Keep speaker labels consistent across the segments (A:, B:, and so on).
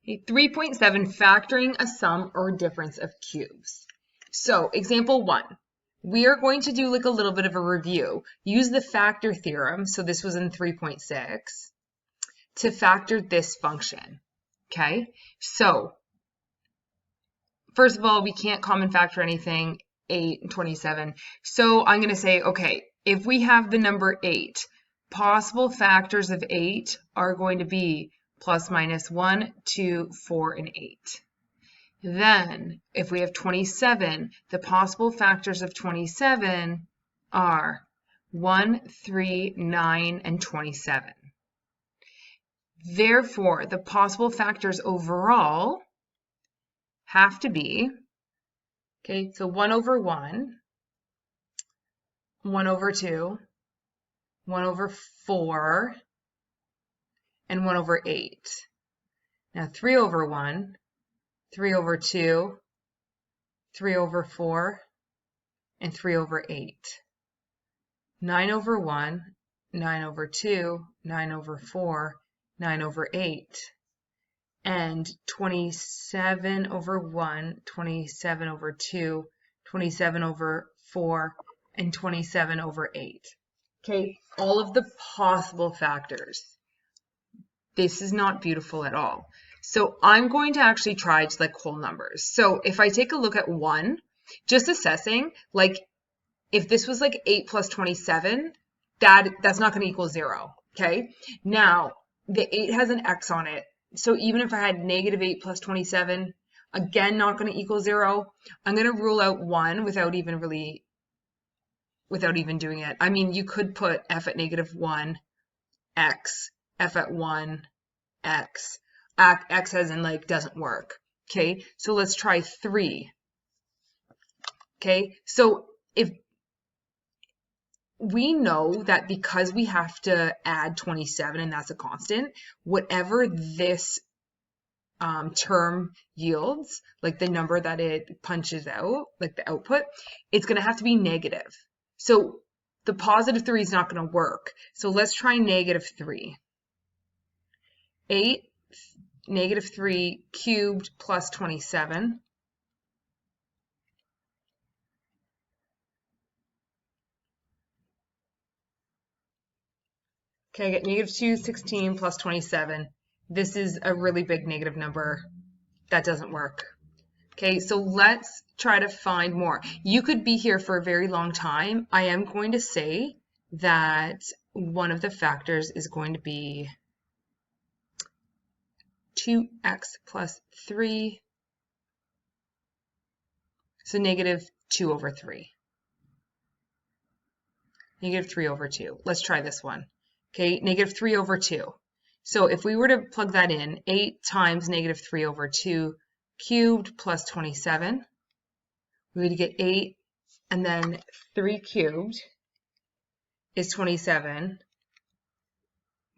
A: Okay, 3.7, factoring a sum or difference of cubes. So example 1, we are going to do like a little bit of a review. Use the factor theorem, so this was in 3.6, to factor this function. Okay, so first of all, we can't common factor anything, 8 and 27. So I'm going to say, okay, if we have the number 8, possible factors of 8 are going to be plus minus 1, 2, 4, and 8. Then, if we have 27, the possible factors of 27 are 1, 3, 9, and 27. Therefore, the possible factors overall have to be, okay, so 1 over 1, 1 over 2, 1 over 4, and 1 over 8. Now 3 over 1, 3 over 2, 3 over 4, and 3 over 8. 9 over 1, 9 over 2, 9 over 4, 9 over 8. And 27 over 1, 27 over 2, 27 over 4, and 27 over 8. Okay, all of the possible factors. This is not beautiful at all. So I'm going to actually try to like whole numbers. So if I take a look at 1, just assessing, like if this was like 8 plus 27, that's not going to equal 0. Okay, now the 8 has an x on it. So even if I had negative 8 plus 27, again, not going to equal 0. I'm going to rule out 1 without even doing it. I mean, you could put f at negative 1, x, f at 1, x. X as in like doesn't work. Okay, so let's try 3. Okay, so if we know that because we have to add 27 and that's a constant, whatever this term yields, like the number that it punches out, like the output, it's going to have to be negative. So the positive 3 is not going to work. So let's try negative 3. 8, negative 3 cubed plus 27. Okay, I get negative 2, 16 plus 27. This is a really big negative number. That doesn't work. Okay, so let's try to find more. You could be here for a very long time. I am going to say that one of the factors is going to be 2x plus 3. So negative 2 over 3. Negative 3 over 2. Let's try this one. Okay, negative 3 over 2. So if we were to plug that in, 8 times negative 3 over 2 cubed plus 27, we would get 8, and then 3 cubed is 27.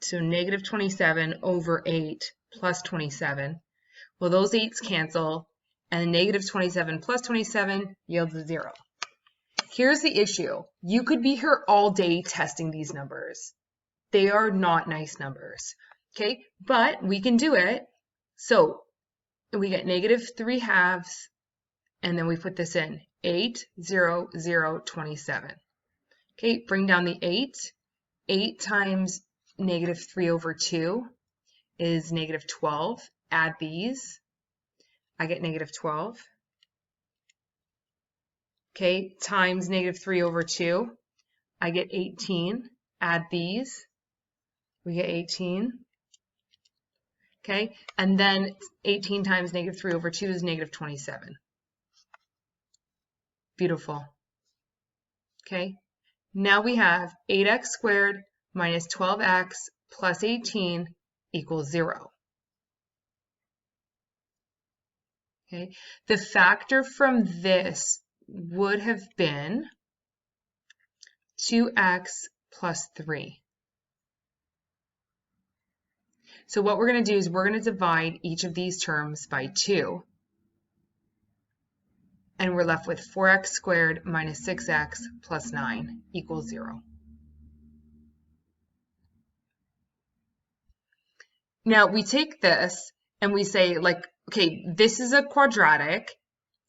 A: So negative 27 over 8 plus 27. Well, those 8's cancel, and negative 27 plus 27 yields a 0. Here's the issue. You could be here all day testing these numbers. They are not nice numbers, okay? But we can do it. So we get negative 3 halves, and then we put this in, 8, 0, 0, 27. Okay, bring down the 8. 8 times negative 3 over 2 is negative 12. Add these. I get negative 12. Okay, times negative 3 over 2, I get 18. Add these. We get 18. Okay, and then 18 times negative 3 over 2 is negative 27. Beautiful. Okay, now we have 8x squared minus 12x plus 18 equals 0. Okay, the factor from this would have been 2x plus 3. So what we're going to do is we're going to divide each of these terms by 2. And we're left with 4x squared minus 6x plus 9 equals 0. Now we take this and we say like, okay, this is a quadratic,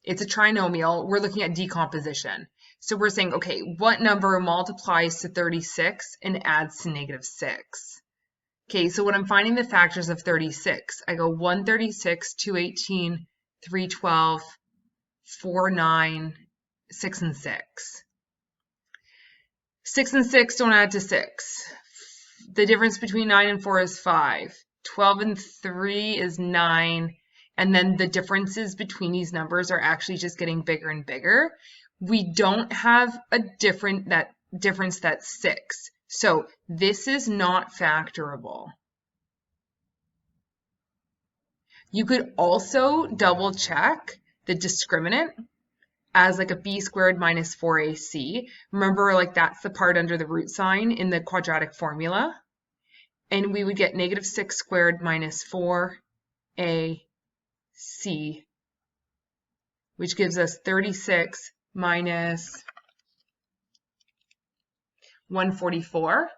A: it's a trinomial, we're looking at decomposition. So we're saying, okay, what number multiplies to 36 and adds to -6? Okay, so when I'm finding the factors of 36, I go 136, 218, 312, 4, 9, 6, and 6. 6 and 6 don't add to 6. The difference between 9 and 4 is 5. 12 and 3 is 9. And then the differences between these numbers are actually just getting bigger and bigger. We don't have a difference that's 6. So this is not factorable. You could also double check the discriminant as like a b squared minus 4ac. Remember, like that's the part under the root sign in the quadratic formula. And we would get -6 squared minus 4ac, which gives us 36 minus 144.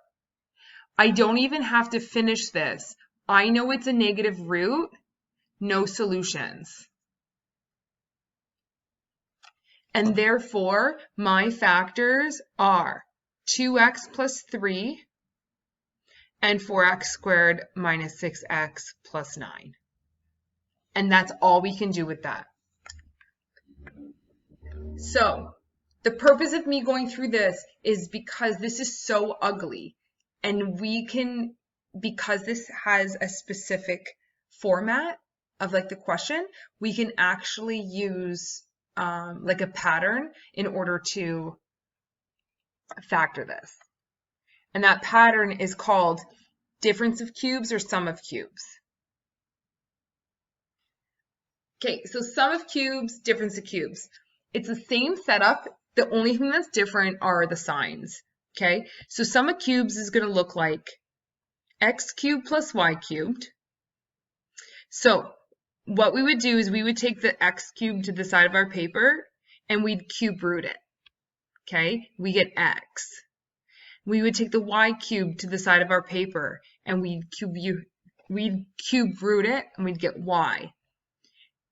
A: I don't even have to finish this. I know it's a negative root, no solutions. And therefore, my factors are 2x plus 3 and 4x squared minus 6x plus 9. And that's all we can do with that. So the purpose of me going through this is because this is so ugly, and we can, because this has a specific format of like the question, we can actually use like a pattern in order to factor this. And that pattern is called difference of cubes or sum of cubes. Okay, so sum of cubes, difference of cubes. It's the same setup. The only thing that's different are the signs. Okay, so sum of cubes is going to look like x cubed plus y cubed. So what we would do is we would take the x cubed to the side of our paper and we'd cube root it. Okay, we get x. We would take the y cubed to the side of our paper and we'd cube root it and we'd get y.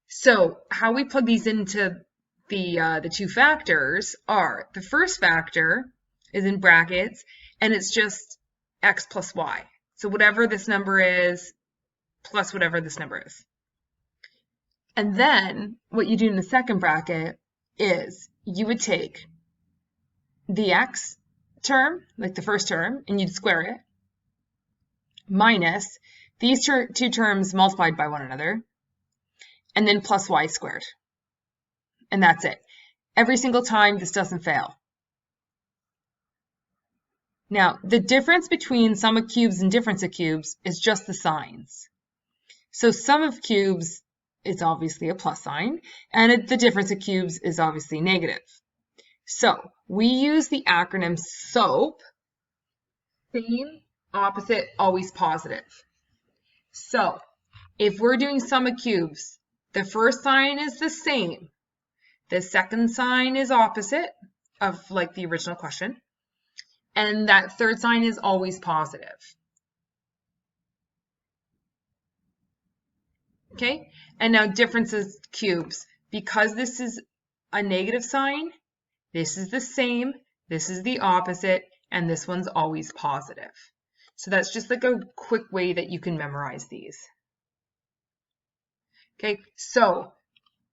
A: So how we plug these into the two factors are, the first factor is in brackets and it's just x plus y. So whatever this number is plus whatever this number is. And then what you do in the second bracket is you would take the x term, like the first term, and you'd square it, minus these two terms multiplied by one another, and then plus y squared. And that's it. Every single time, this doesn't fail. Now, the difference between sum of cubes and difference of cubes is just the signs. So sum of cubes is obviously a plus sign, and the difference of cubes is obviously negative. So we use the acronym SOAP, same, opposite, always positive. So if we're doing sum of cubes, the first sign is the same. The second sign is opposite of like the original question. And that third sign is always positive. Okay, and now differences cubes. Because this is a negative sign, this is the same, this is the opposite, and this one's always positive. So that's just like a quick way that you can memorize these. Okay, so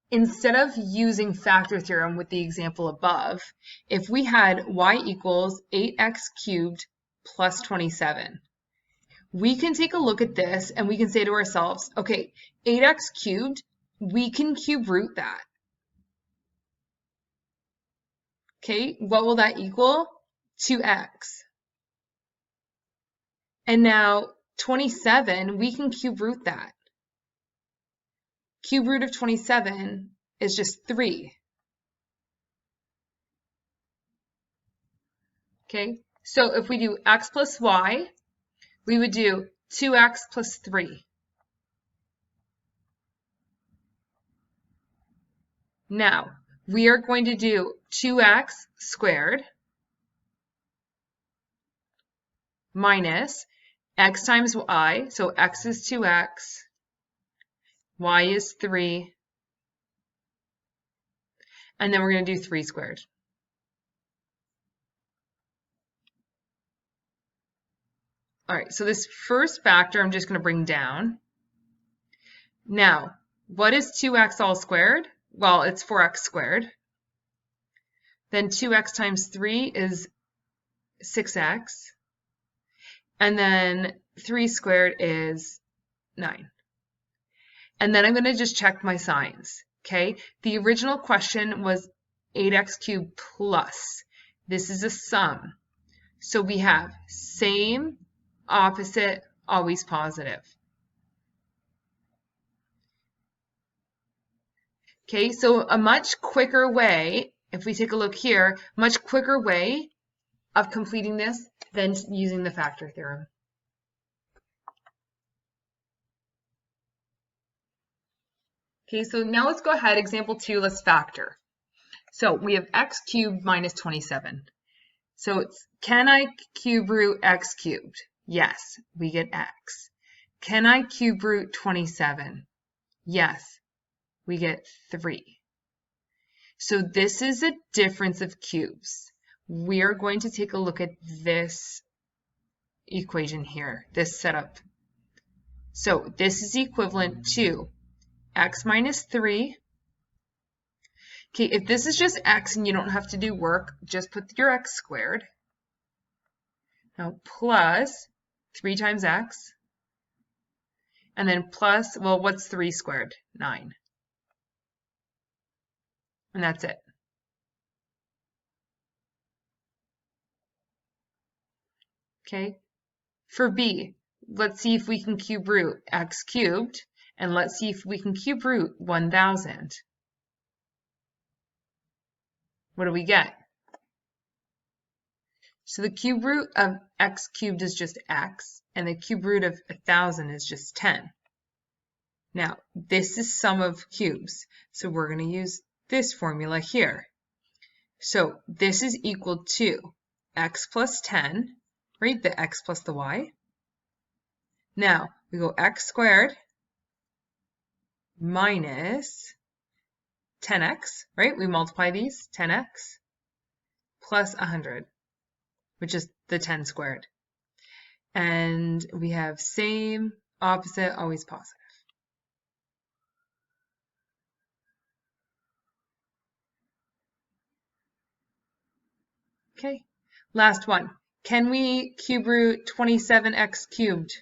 A: instead of using factor theorem with the example above, if we had y equals 8x cubed plus 27, we can take a look at this and we can say to ourselves, okay, 8x cubed, we can cube root that. Okay, what will that equal? 2x. And now 27, we can cube root that. Cube root of 27 is just 3. Okay, so if we do x plus y, we would do 2x plus 3. Now, we are going to do 2x squared minus x times y, so x is 2x, y is 3, and then we're going to do 3 squared. All right, so this first factor I'm just going to bring down. Now, what is 2x all squared? Well, it's 4x squared. Then 2x times 3 is 6x. And then 3 squared is 9. And then I'm going to just check my signs, okay? The original question was 8x cubed plus. This is a sum. So we have same, opposite, always positive. Okay, so a much quicker way, if we take a look here, much quicker way of completing this than using the factor theorem. Okay, so now let's go ahead, example 2, let's factor. So we have x cubed minus 27. So it's, can I cube root x cubed? Yes, we get x. Can I cube root 27? Yes, we get 3. So this is a difference of cubes. We are going to take a look at this equation here, this setup. So this is equivalent to x minus 3. Okay, if this is just x and you don't have to do work, just put your x squared. Now plus 3 times x. And then plus, well, what's 3 squared? 9. And that's it. Okay, for b, let's see if we can cube root x cubed, and let's see if we can cube root 1000. What do we get? So the cube root of x cubed is just x, and the cube root of 1000 is just 10. Now, this is sum of cubes, so we're going to use this formula here. So this is equal to x plus 10, right? The x plus the y. Now, we go x squared minus 10x, right? We multiply these, 10x, plus 100, which is the 10 squared. And we have same, opposite, always positive. Okay, last one. Can we cube root 27x cubed?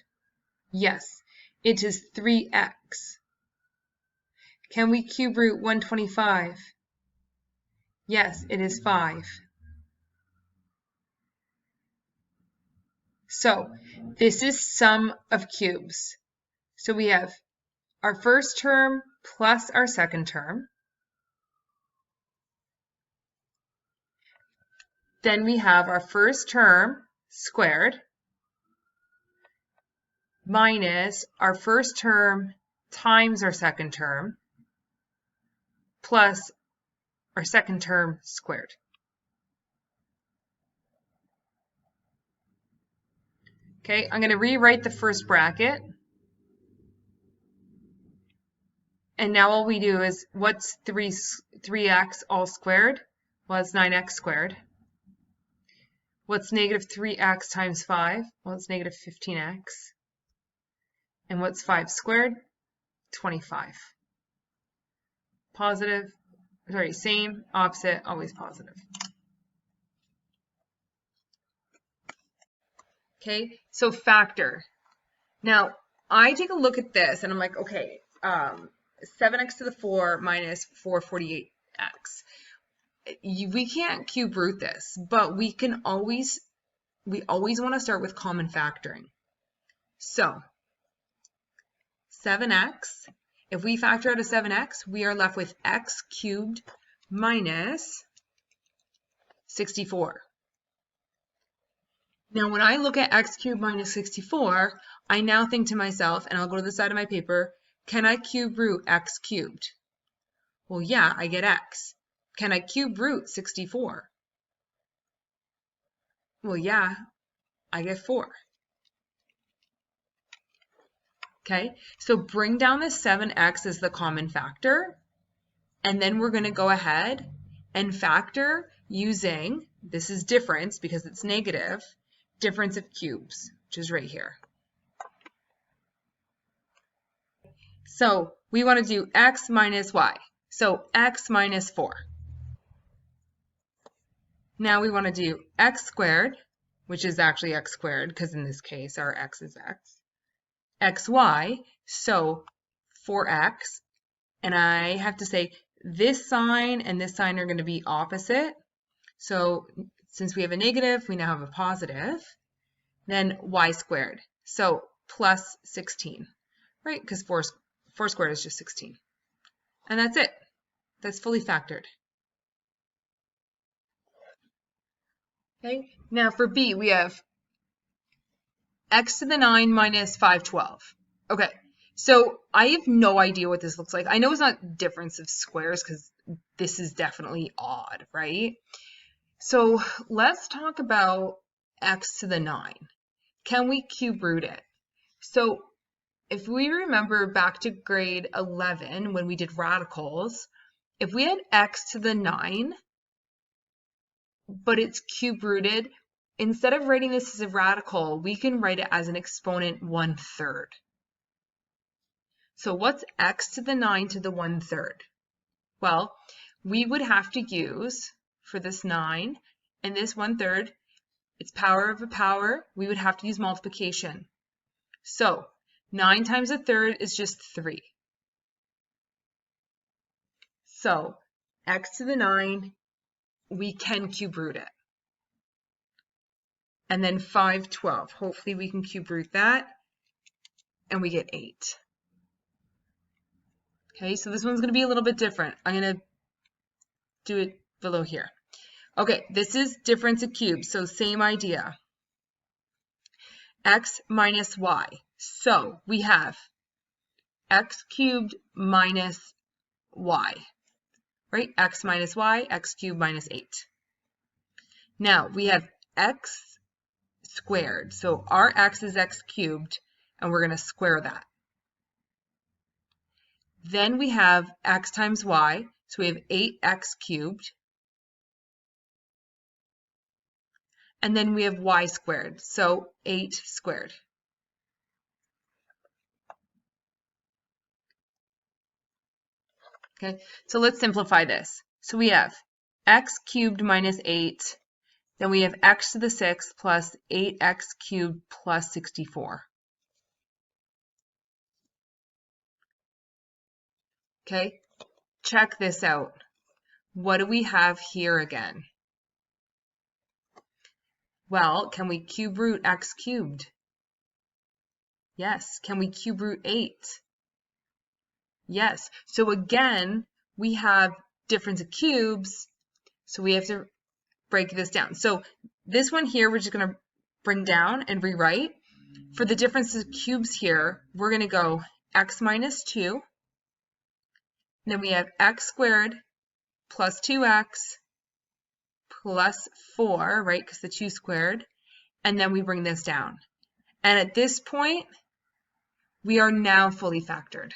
A: Yes, it is 3x. Can we cube root 125? Yes, it is 5. So this is sum of cubes. So we have our first term plus our second term. Then we have our first term squared minus our first term times our second term plus our second term squared. Okay, I'm going to rewrite the first bracket. And now all we do is, what's 3x all squared? Well, it's 9x squared. What's negative 3x times 5? Well, it's negative 15x. And what's 5 squared? 25. Positive, sorry, same, opposite, always positive. Okay, so factor. Now, I take a look at this and I'm like, okay, 7x to the 4 minus 448x. We can't cube root this, but we always want to start with common factoring. So 7x, if we factor out a 7x, we are left with x cubed minus 64. Now when I look at x cubed minus 64, I now think to myself, and I'll go to the side of my paper, can I cube root x cubed? Well, yeah, I get x. Can I cube root 64? Well, yeah, I get 4. Okay, so bring down the 7x as the common factor, and then we're going to go ahead and factor using, this is difference because it's negative, difference of cubes, which is right here. So we want to do x minus y. So x minus 4. Now we want to do x squared, which is actually x squared because in this case our x is x. xy, so 4x. And I have to say this sign and this sign are going to be opposite. So since we have a negative, we now have a positive. Then y squared, so plus 16, right? Because 4 squared is just 16. And that's it. That's fully factored. Okay, now for b, we have x to the 9 minus 512. Okay, so I have no idea what this looks like. I know it's not difference of squares because this is definitely odd, right? So let's talk about x to the 9. Can we cube root it? So if we remember back to grade 11 when we did radicals, if we had x to the 9, but it's cube rooted, instead of writing this as a radical, we can write it as an exponent 1/3. So what's x to the 9 to the 1/3? Well, we would have to use, for this 9 and this 1/3, it's power of a power, we would have to use multiplication. So 9 times 1/3 is just 3. So x to the 9, we can cube root it. And then 512, hopefully we can cube root that, and we get 8. Okay, so this one's going to be a little bit different. I'm going to do it below here. Okay, this is difference of cubes, so same idea. X minus y. So we have x cubed minus y, right? X minus y, x cubed minus 8. Now we have x squared. So our x is x cubed, and we're going to square that. Then we have x times y, so we have 8x cubed. And then we have y squared, so 8 squared. Okay, so let's simplify this. So we have x cubed minus 8, then we have x to the 6th plus 8x cubed plus 64. Okay, check this out. What do we have here again? Well, can we cube root x cubed? Yes. Can we cube root 8? Yes. So again, we have difference of cubes, so we have to break this down. So this one here, we're just going to bring down and rewrite. For the difference of cubes here, we're going to go x minus 2. Then we have x squared plus 2x plus 4, right, because the 2 squared. And then we bring this down. And at this point, we are now fully factored.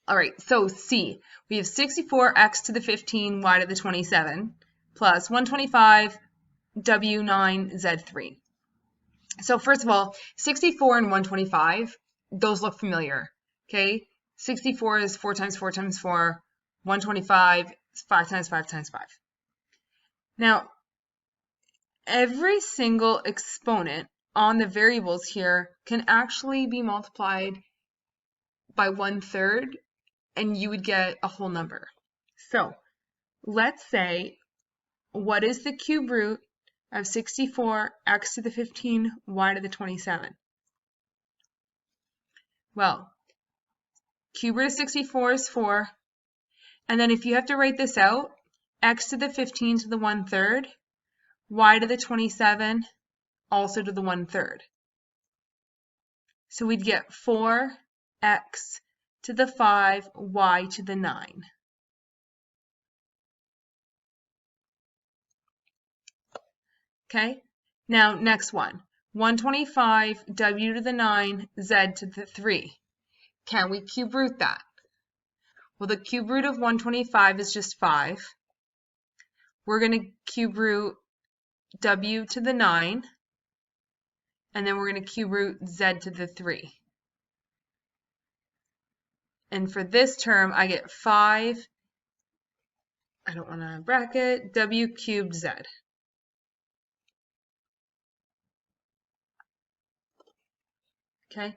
A: All right, so C, we have 64x to the 15, y to the 27, plus 125, w9, z3. So first of all, 64 and 125, those look familiar, okay? 64 is 4 times 4 times 4, 125 is 5 times 5 times 5. Now, every single exponent on the variables here can actually be multiplied by 1/3, and you would get a whole number. So let's say, what is the cube root of 64, x to the 15, y to the 27? Well, cube root of 64 is 4. And then if you have to write this out, x to the 15 to the 1/3, y to the 27 also to the 1/3. So we'd get 4x to the 5, y to the 9. Okay, Now, next one. 125, w to the 9, z to the 3. Can we cube root that? Well, the cube root of 125 is just 5. We're going to cube root w to the 9, and then we're going to cube root z to the 3. And for this term, I get 5, I don't want to bracket, w cubed z. Okay.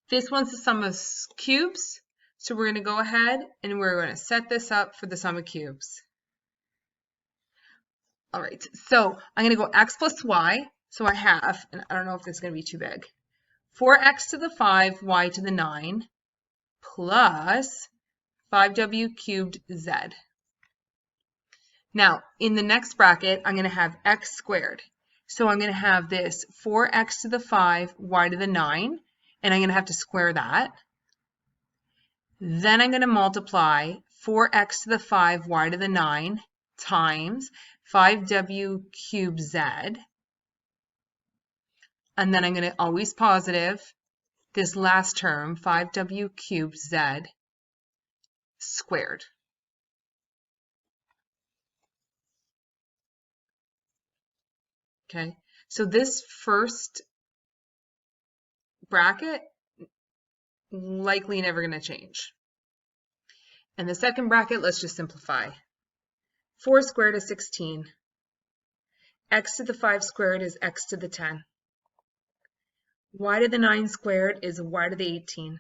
A: This one's the sum of cubes, so we're going to go ahead and we're going to set this up for the sum of cubes. All right, so I'm going to go x plus y. So I have, and I don't know if this is going to be too big, 4x to the 5, y to the 9, plus 5w cubed z. Now, in the next bracket, I'm going to have x squared. So I'm going to have this 4x to the 5, y to the 9, and I'm going to have to square that. Then I'm going to multiply 4x to the 5, y to the 9 times 5w cubed z. And then I'm going to always positive this last term, 5w cubed z squared. Okay, so this first bracket likely never going to change. And the second bracket, let's just simplify. 4 squared is 16. X to the 5 squared is x to the 10. Y to the 9 squared is y to the 18.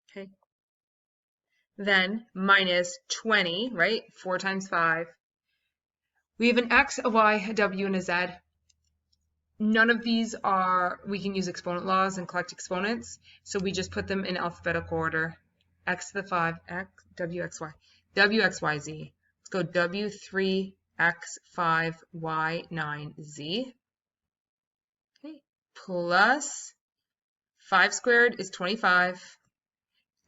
A: Okay. Then minus 20, right? 4 times 5. We have an x, a y, a w, and a z. None of these we can use exponent laws and collect exponents, so we just put them in alphabetical order. X to the 5, x, w, x, y. W, x, y, z. Let's go w, 3, x, 5, y, 9, z. Okay. Plus 5 squared is 25.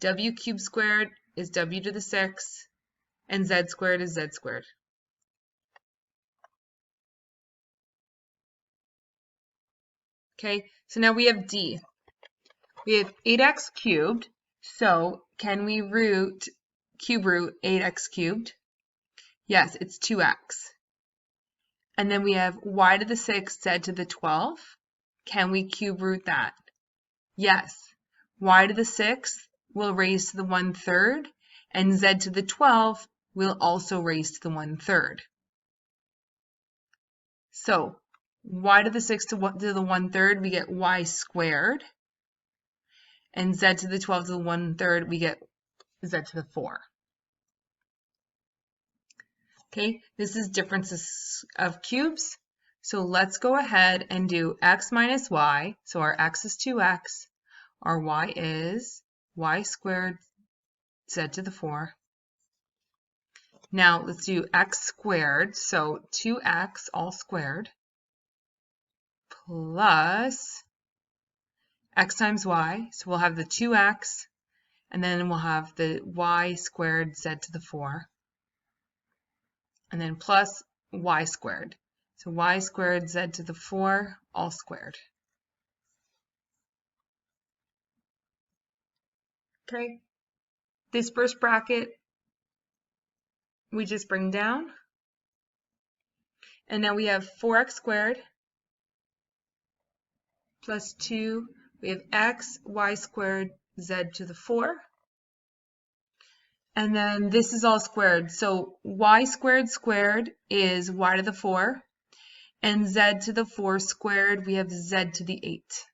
A: W cubed squared is w to the 6. And z squared is z squared. Okay, so now we have D. We have 8x cubed, so can we cube root 8x cubed? Yes, it's 2x. And then we have y to the 6, z to the 12. Can we cube root that? Yes. Y to the 6 will raise to the 1/3, and z to the 12 will also raise to the 1/3. So y to the 6 to the 1/3, we get y squared. And z to the 12 to the 1/3, we get z to the 4. Okay, this is differences of cubes. So let's go ahead and do x minus y. So our x is 2x. Our y is y squared z to the 4. Now let's do x squared. So 2x all squared plus x times y, so we'll have the 2x, and then we'll have the y squared z to the 4, and then plus y squared. So y squared z to the 4, all squared. Okay, this first bracket we just bring down, and now we have 4x squared plus 2. We have x, y squared, z to the 4. And then this is all squared. So y squared squared is y to the 4. And z to the 4 squared, we have z to the 8.